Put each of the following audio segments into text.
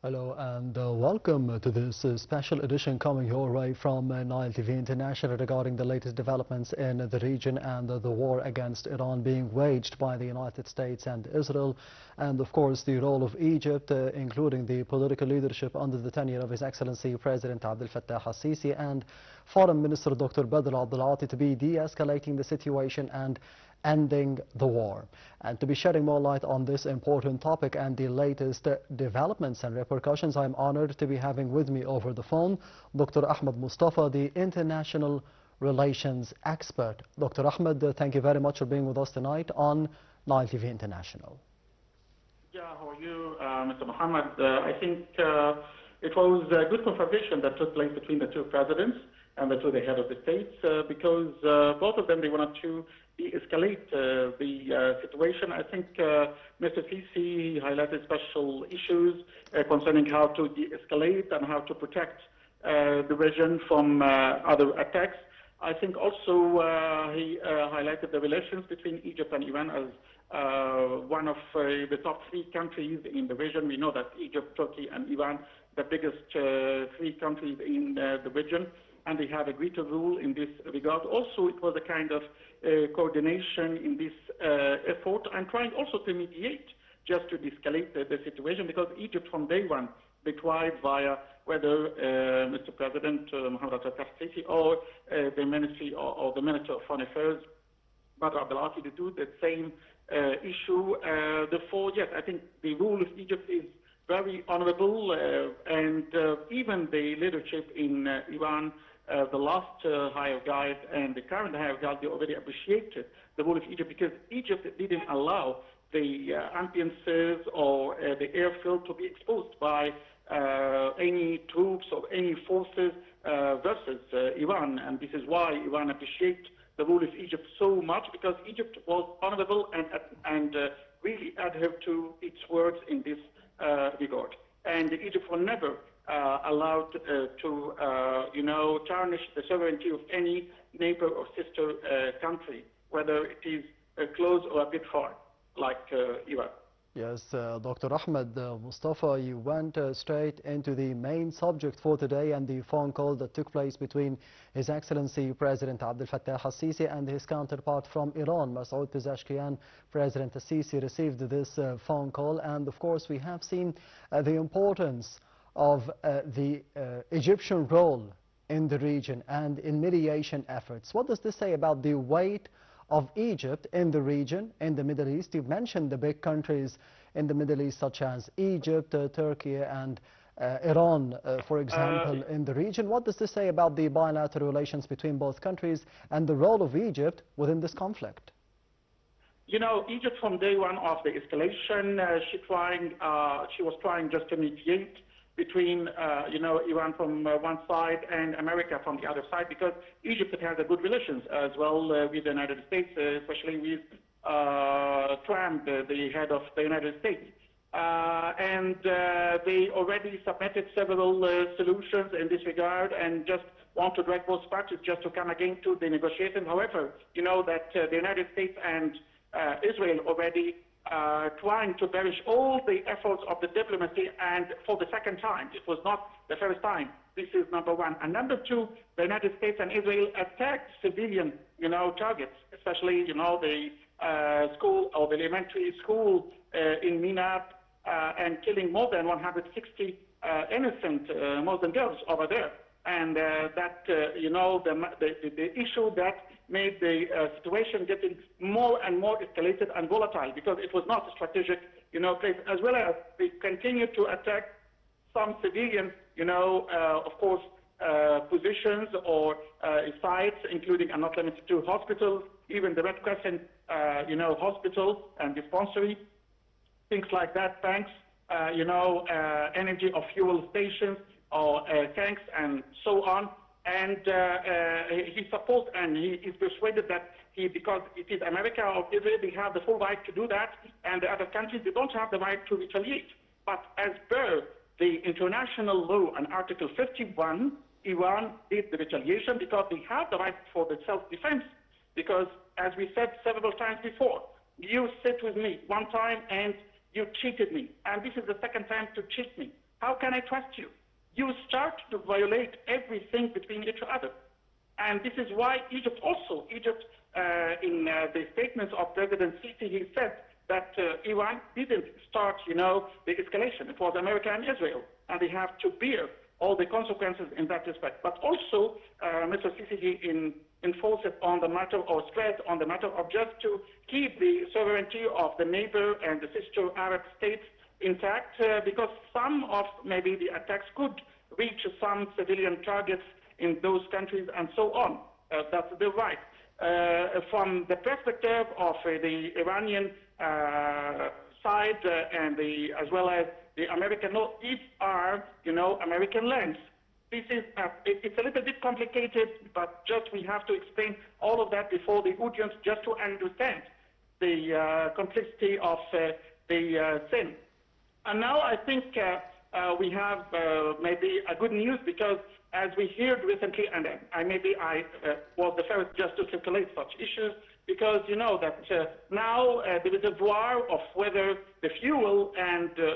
Hello and welcome to this special edition coming your way from Nile TV International regarding the latest developments in the region and the war against Iran being waged by the United States and Israel, and of course the role of Egypt, including the political leadership under the tenure of His Excellency President Abdel Fattah al-Sisi and Foreign Minister Dr. Badr Abdel-Ati to be de-escalating the situation and ending the war. And to be shedding more light on this important topic and the latest developments and repercussions, I'm honored to be having with me over the phone Dr. Ahmad Mostafa, the international relations expert. Dr. Ahmad, thank you very much for being with us tonight on Nile TV International. Yeah, how are you, Mr. Muhammad? I think it was a good conversation that took place between the two presidents and the two head of the states because both of them, they wanted to de-escalate the situation. I think Mr. Sisi highlighted special issues concerning how to de-escalate and how to protect the region from other attacks. I think also he highlighted the relations between Egypt and Iran as one of the top three countries in the region. We know that Egypt, Turkey, and Iran, the biggest three countries in the region, and they have agreed to rule in this regard. Also, it was a kind of coordination in this effort and trying also to mediate just to de-escalate the situation, because Egypt from day one, they tried via whether Mr. President Mohamed al-Sisi or the Ministry or the Minister of Foreign Affairs, Badr Abdel-Ati, to do the same issue. Therefore, yes, I think the rule of Egypt is very honorable, and even the leadership in Iran, the last higher guide and the current higher guide, they already appreciated the role of Egypt, because Egypt didn't allow the ambulances or the airfield to be exposed by any troops or any forces versus Iran. And this is why Iran appreciates the role of Egypt so much, because Egypt was honorable and really adhered to its words in this regard. And Egypt will never allowed to, tarnish the sovereignty of any neighbor or sister country, whether it is close or a bit far, like Iran. Yes, Dr. Ahmad Mostafa, you went straight into the main subject for today and the phone call that took place between His Excellency President Abdel Fattah al-Sisi and his counterpart from Iran, Masoud Pezeshkian. President al-Sisi received this phone call, and of course we have seen the importance of the Egyptian role in the region and in mediation efforts. What does this say about the weight of Egypt in the region, in the Middle East? You've mentioned the big countries in the Middle East such as Egypt, Turkey and Iran, for example, in the region. What does this say about the bilateral relations between both countries and the role of Egypt within this conflict? You know, Egypt from day one of the escalation, she was trying just to mediate between, Iran from one side and America from the other side, because Egypt has a good relations as well with the United States, especially with Trump, the head of the United States. And they already submitted several solutions in this regard and just want to drag both parties just to come again to the negotiations. However, you know that the United States and Israel already trying to perish all the efforts of the diplomacy, and for the second time. It was not the first time. This is number one. And number two, the United States and Israel attacked civilian, targets, especially, the school or the elementary school in Minab, and killing more than 160 innocent Muslim girls over there. And the issue that made the situation getting more and more escalated and volatile, because it was not a strategic, place, as well as they continue to attack some civilian, of course, positions or sites, including and not limited to hospitals, even the Red Crescent, hospital and dispensary, things like that, tanks, energy or fuel stations, or tanks and so on. And he supports and he is persuaded that because it is America or Israel, they have the full right to do that, and the other countries, they don't have the right to retaliate. But as per the international law and Article 51, Iran did the retaliation because they have the right for the self-defense. Because, as we said several times before, you sit with me one time and you cheated me, and this is the second time to cheat me. how can I trust you? You start to violate everything between each other. And this is why Egypt, in the statements of President Sisi, he said that Iran didn't start, the escalation. It was America and Israel, and they have to bear all the consequences in that respect. But also, Mr. Sisi enforced on the matter, or stressed on the matter of just to keep the sovereignty of the neighbor and the sister Arab states intact, because some of maybe the attacks could reach some civilian targets in those countries and so on. That's the right. From the perspective of the Iranian side and as well as the American, no, these are, American lands. This is, it's a little bit complicated, but just we have to explain all of that before the audience just to understand the complexity of the sin. And now I think we have maybe a good news, because as we heard recently, and I was the first just to circulate such issues, because you know that now the reservoir of whether the fuel and the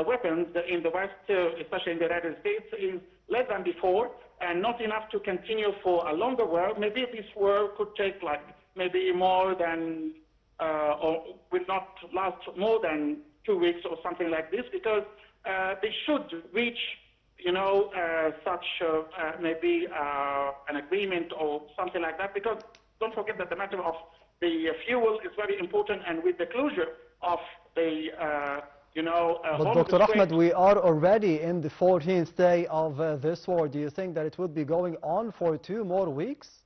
weapons in the West, especially in the United States, is less than before and not enough to continue for a longer war. Maybe this war could take like maybe more than or will not last more than 2 weeks or something like this, because they should reach such maybe an agreement or something like that, because don't forget that the matter of the fuel is very important, and with the closure of the but Dr. Ahmad, we are already in the 14th day of this war. Do you think that it would be going on for 2 more weeks?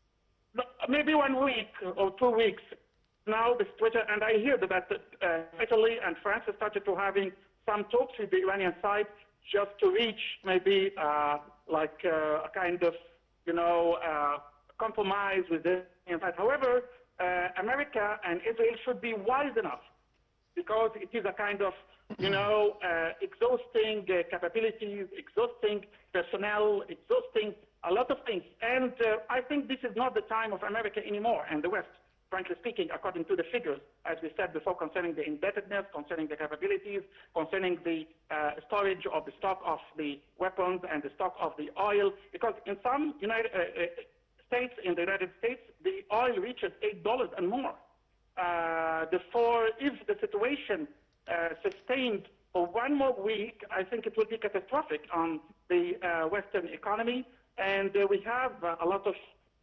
No, maybe 1 week or 2 weeks. Now the situation, and I hear that Italy and France have started to having some talks with the Iranian side just to reach maybe like a kind of compromise with the Iranian side. However, America and Israel should be wise enough, because it is a kind of exhausting capabilities, exhausting personnel, exhausting a lot of things. And I think this is not the time of America anymore and the West, frankly speaking, according to the figures, as we said before, concerning the indebtedness, concerning the capabilities, concerning the storage of the stock of the weapons and the stock of the oil. Because in some states in the United States, the oil reaches $8 and more. Therefore, if the situation sustained for 1 more week, I think it will be catastrophic on the Western economy. And we have a lot of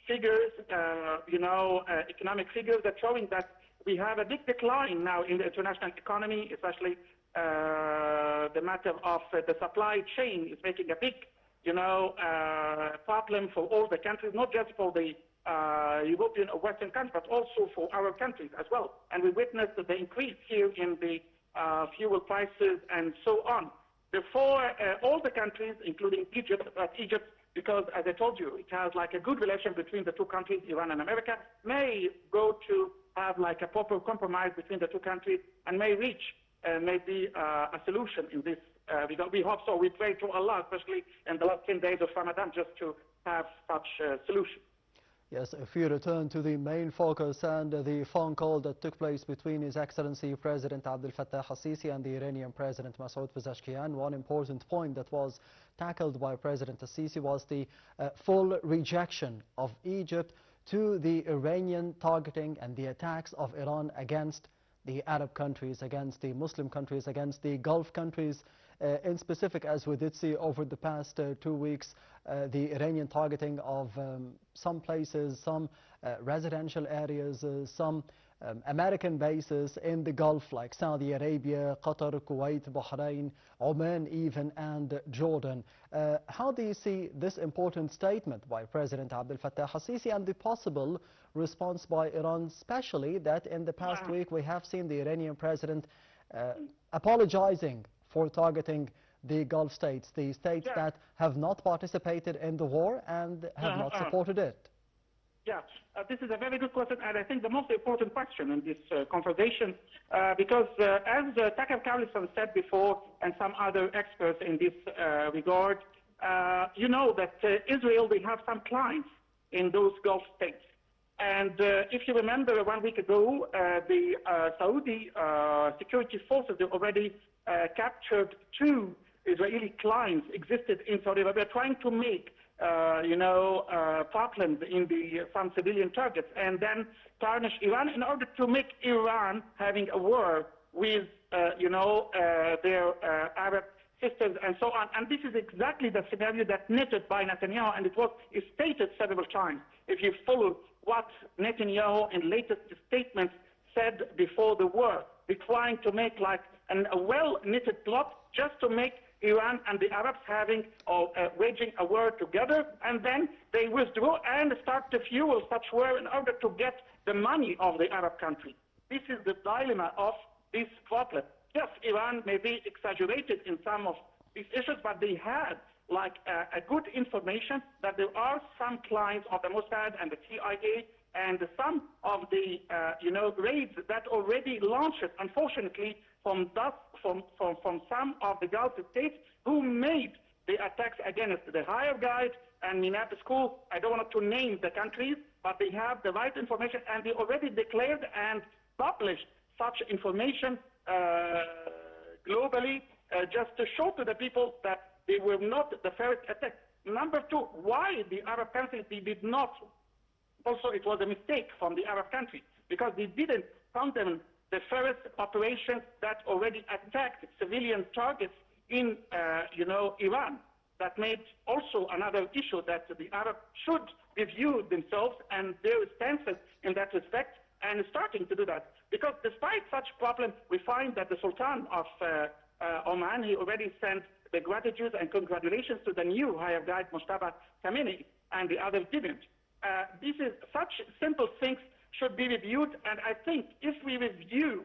figures, economic figures that showing that we have a big decline now in the international economy, especially the matter of the supply chain is making a big, problem for all the countries, not just for the European or Western countries, but also for our countries as well. And we witnessed the increase here in the fuel prices and so on. Therefore, all the countries, including Egypt, because as I told you, it has like a good relation between the 2 countries, Iran and America, may go to have like a proper compromise between the 2 countries and may reach maybe a solution in this. We hope so. We pray to Allah, especially in the last 10 days of Ramadan, just to have such a solution. Yes, if we return to the main focus and the phone call that took place between His Excellency President Abdel Fattah al-Sisi and the Iranian President Masoud Pezeshkian, one important point that was tackled by President al-Sisi was the full rejection of Egypt to the Iranian targeting and the attacks of Iran against the Arab countries, against the Muslim countries, against the Gulf countries. In specific, as we did see over the past 2 weeks, the Iranian targeting of some places, some residential areas, some American bases in the Gulf, like Saudi Arabia, Qatar, Kuwait, Bahrain, Oman even, and Jordan. How do you see this important statement by President Abdel Fattah al-Sisi and the possible response by Iran, especially that in the past week we have seen the Iranian president apologizing for targeting the Gulf states, the states that have not participated in the war and have not supported it? Yeah, this is a very good question, and I think the most important question in this conversation, because as Tucker Carlson said before, and some other experts in this regard, you know that Israel, they have some clients in those Gulf states. And if you remember 1 week ago, the Saudi security forces, they already captured 2 Israeli clients existed in Saudi Arabia, trying to make Parkland in some civilian targets, and then tarnish Iran in order to make Iran having a war with their Arab sisters and so on. And this is exactly the scenario that knitted by Netanyahu, and it was stated several times. If you follow what Netanyahu in latest statements said before the war, they're trying to make like a well-knitted plot just to make Iran and the Arabs having or waging a war together, and then they withdraw and start to fuel such war in order to get the money of the Arab country. This is the dilemma of this problem. Yes, Iran may be exaggerated in some of these issues, but they had like a good information that there are some clients of the Mossad and the CIA and some of the raids that already launched, unfortunately, from some of the Gulf states who made the attacks against the higher guide and Minab school. I don't want to name the countries, but they have the right information, and they already declared and published such information globally, just to show to the people that they were not the first attack. Number 2, why the Arab countries they did not? Also, it was a mistake from the Arab countries because they didn't condemn the first operations that already attacked civilian targets in Iran. That made also another issue that the Arabs should review themselves and their stances in that respect, and starting to do that. Because despite such problem, we find that the Sultan of Oman, he already sent the gratitude and congratulations to the new higher guide, Mostafa, and the others didn't. This is such simple things should be reviewed, and I think if we review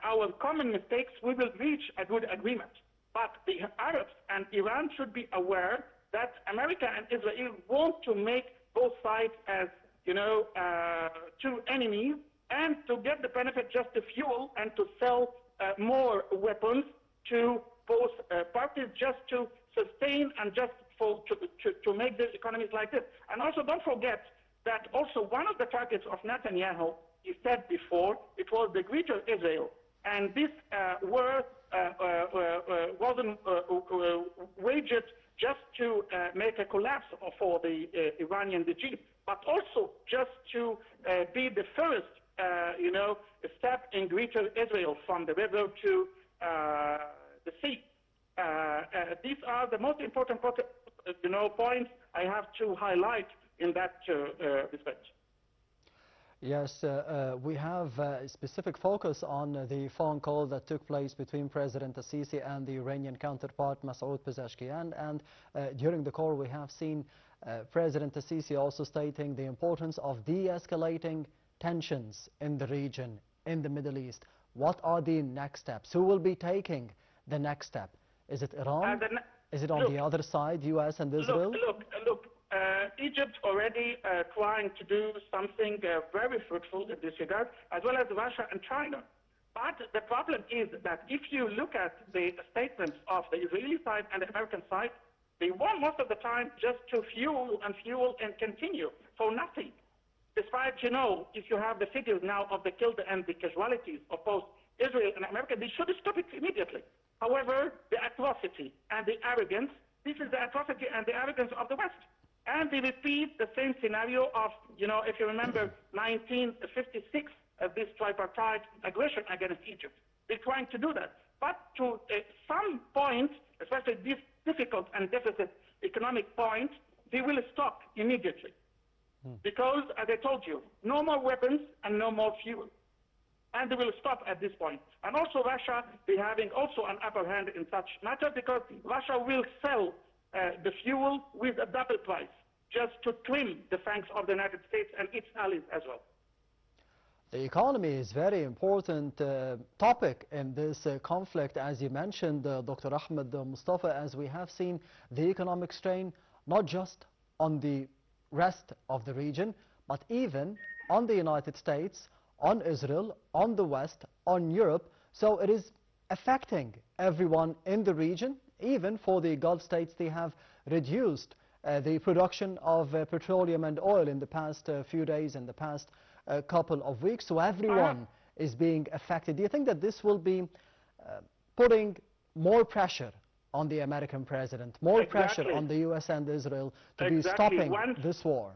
our common mistakes, we will reach a good agreement. But the Arabs and Iran should be aware that America and Israel want to make both sides as two enemies, and to get the benefit just to fuel and to sell more weapons to both parties, just to sustain and just to make the economies like this. And also don't forget that also one of the targets of Netanyahu, he said before, it was the greater Israel. And this war wasn't waged just to make a collapse for the Iranian regime, but also just to be the first, step in greater Israel from the river to the sea. These are the most important points I have to highlight in that respect. Yes, we have a specific focus on the phone call that took place between President Al-Sisi and the Iranian counterpart Masoud Pezeshkian, and during the call we have seen President Al-Sisi also stating the importance of de-escalating tensions in the region, in the Middle East. What are the next steps? Who will be taking the next step? Is it Iran? Is it on the other side, US and Israel? Look, Egypt already trying to do something very fruitful in this regard, as well as Russia and China. But the problem is that if you look at the statements of the Israeli side and the American side, they want most of the time just to fuel and continue for nothing. Despite, if you have the figures now of the killed and the casualties of both Israel and America, they should stop it immediately. However, the atrocity and the arrogance, this is the atrocity and the arrogance of the West. And they repeat the same scenario of, if you remember, 1956, this tripartite aggression against Egypt. They're trying to do that. But to some point, especially this difficult and deficit economic point, they will stop immediately. Because, as I told you, no more weapons and no more fuel. And they will stop at this point. And also Russia, they're having also an upper hand in such matter, because Russia will sell the fuel with a double price, just to trim the fangs of the United States and its allies as well. The economy is a very important topic in this conflict, as you mentioned, Dr. Ahmad Mostafa, as we have seen the economic strain not just on the rest of the region, but even on the United States, on Israel, on the West, on Europe. So it is affecting everyone in the region. Even for the Gulf states, they have reduced the production of petroleum and oil in the past few days, in the past couple of weeks. So everyone is being affected. Do you think that this will be putting more pressure on the American president, more pressure on the U.S. and Israel to be stopping this war.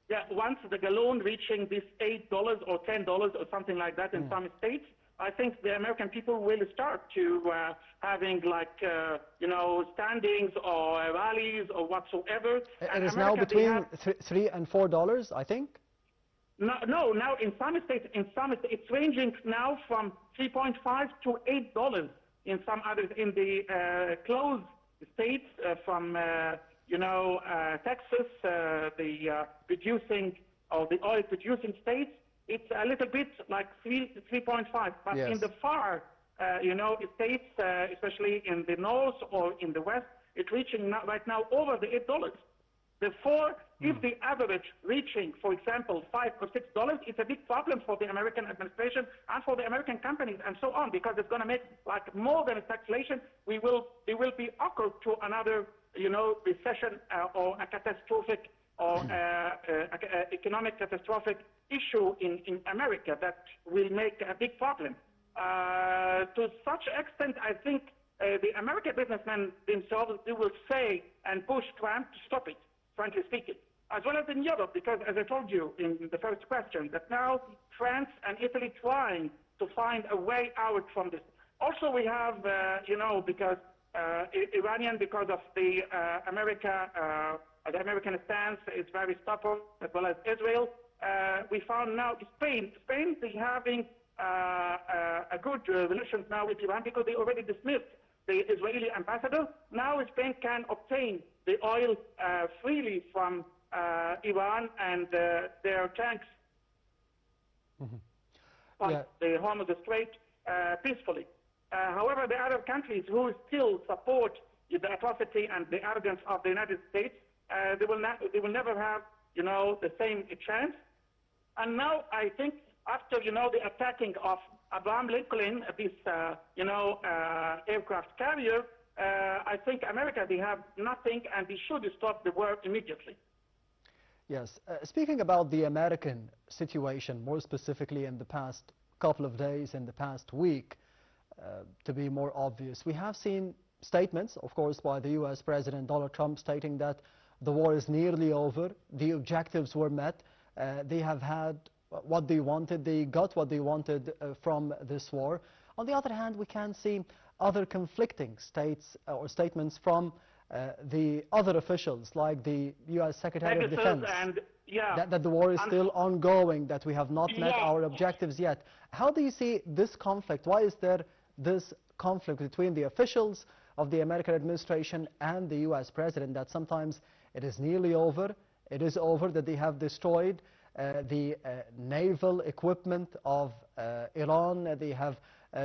Yeah, once the gallon reaching this $8 or $10 or something like that in some states, I think the American people will start to having like, standings or rallies or whatsoever. It is now between $3 and $4, I think? No, now in some states, it's ranging now from $3.5 to $8 in some others. In the closed states from, Texas, the producing or the oil producing states, it's a little bit like 3.5. But yes. In the far, states, especially in the north or in the west, it's reaching right now over the $8. Therefore, if the average reaching, for example, $5 or $6, it's a big problem for the American administration and for the American companies and so on, because it's going to make like more than a taxation. It will be occur to another, recession or a catastrophic or economic catastrophic issue in America that will make a big problem. To such extent, I think the American businessmen themselves, they will say and push Trump to stop it, frankly speaking, as well as in Europe, because as I told you in the first question, that now France and Italy trying to find a way out from this. Also we have, because Iranian, because of the American stance is very stubborn, as well as Israel. We found now Spain is having a good relations now with Iran because they already dismissed the Israeli ambassador. Now Spain can obtain the oil freely from Iran and their tanks on the Hormuz Strait peacefully. However, the Arab countries who still support the atrocity and the arrogance of the United States, they will never have, the same chance. And now I think after, the attacking of Abraham Lincoln, this, aircraft carrier, I think America, they have nothing and they should stop the war immediately. Yes. Speaking about the American situation, more specifically in the past couple of days, in the past week, to be more obvious, we have seen statements, of course, by the U.S. President Donald Trump stating that the war is nearly over, the objectives were met, they have had what they wanted, they got what they wanted from this war. On the other hand, we can see other conflicting statements from the other officials, like the U.S. Secretary of Defense, that the war is still ongoing, that we have not met our objectives yet. How do you see this conflict? Why is there this conflict between the officials of the American administration and the U.S. President, that sometimes it is nearly over, it is over, that they have destroyed the naval equipment of Iran, they have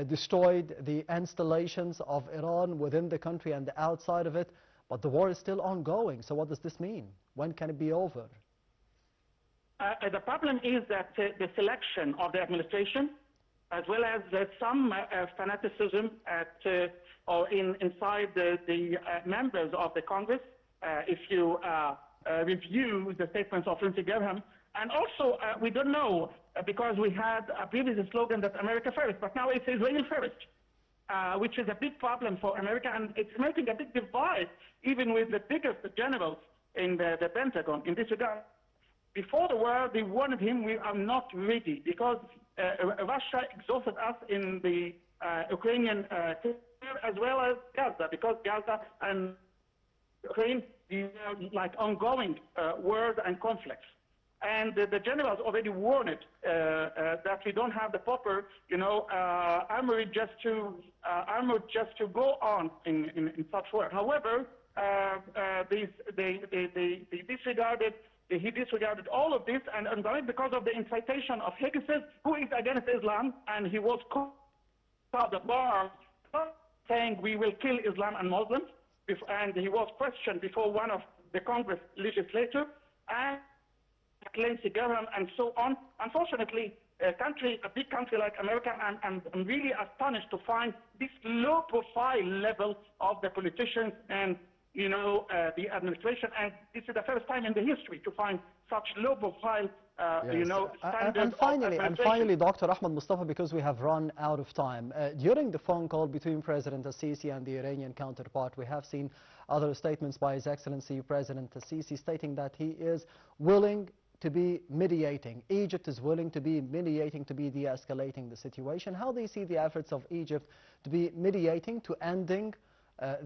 destroyed the installations of Iran within the country and outside of it, but the war is still ongoing. So what does this mean? When can it be over? The problem is that the selection of the administration, as well as some fanaticism inside the members of the Congress, if you review the statements of Lindsey Graham. And also, we don't know, because we had a previous slogan that America first, but now it's Israel first, which is a big problem for America, and it's making a big divide, even with the biggest generals in the Pentagon in this regard. Before the war, they warned him, we are not ready, because Russia exhausted us in the Ukrainian as well as Gaza, because Gaza and Ukraine are like ongoing wars and conflicts. And the generals already warned that we don't have the proper, armory just to go on in such war. However, he disregarded all of this, and because of the incitation of Higgins, who is against Islam, and he was caught at the bar saying we will kill Islam and Muslims, and he was questioned before one of the Congress legislators, and Lindsey Graham and so on. Unfortunately, a big country like America, I'm really astonished to find this low profile level of the politicians and the administration, and this is the first time in the history to find such low-profile, Yes. standard And of finally, administration. Dr. Ahmad Mostafa, because we have run out of time, during the phone call between President Al-Sisi and the Iranian counterpart, we have seen other statements by His Excellency President Al-Sisi stating that he is willing to be mediating. Egypt is willing to be mediating, to be de-escalating the situation. How do you see the efforts of Egypt to be mediating, to ending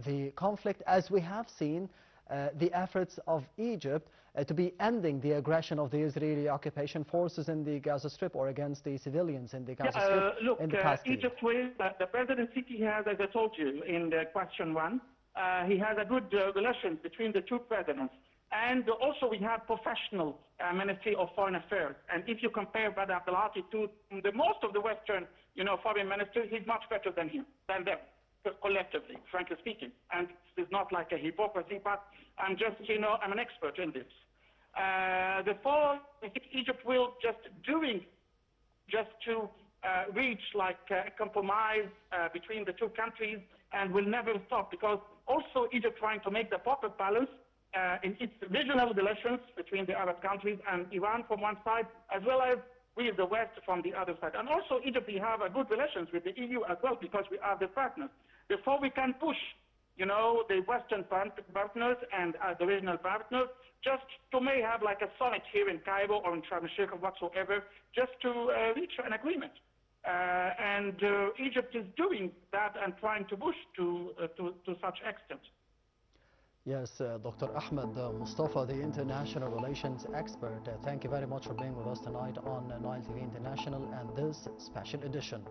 the conflict, as we have seen the efforts of Egypt to be ending the aggression of the Israeli occupation forces in the Gaza Strip or against the civilians in the Gaza Strip Look, in the past year? Egypt will, the presidency has, as I told you in the question one, he has a good relations between the two presidents. And also we have professional Ministry of Foreign Affairs. And if you compare Brother Abdulati to the most of the Western, foreign ministers, he's much better than them, collectively, frankly speaking. And it's not like a hypocrisy, but I'm just, I'm an expert in this. Therefore, I think Egypt will just to reach like a compromise between the two countries, and will never stop, because also Egypt trying to make the proper balance in its regional relations between the Arab countries and Iran from one side, as well as we the West from the other side. And also Egypt, we have a good relations with the EU as well, because we are the partners. Therefore, we can push, the Western partners and the regional partners, just to may have like a summit here in Cairo or in Sharm el-Sheikh or whatsoever, just to reach an agreement. And Egypt is doing that and trying to push to such extent. Yes, Dr. Ahmad Mostafa, the international relations expert, thank you very much for being with us tonight on Nile TV International and this special edition.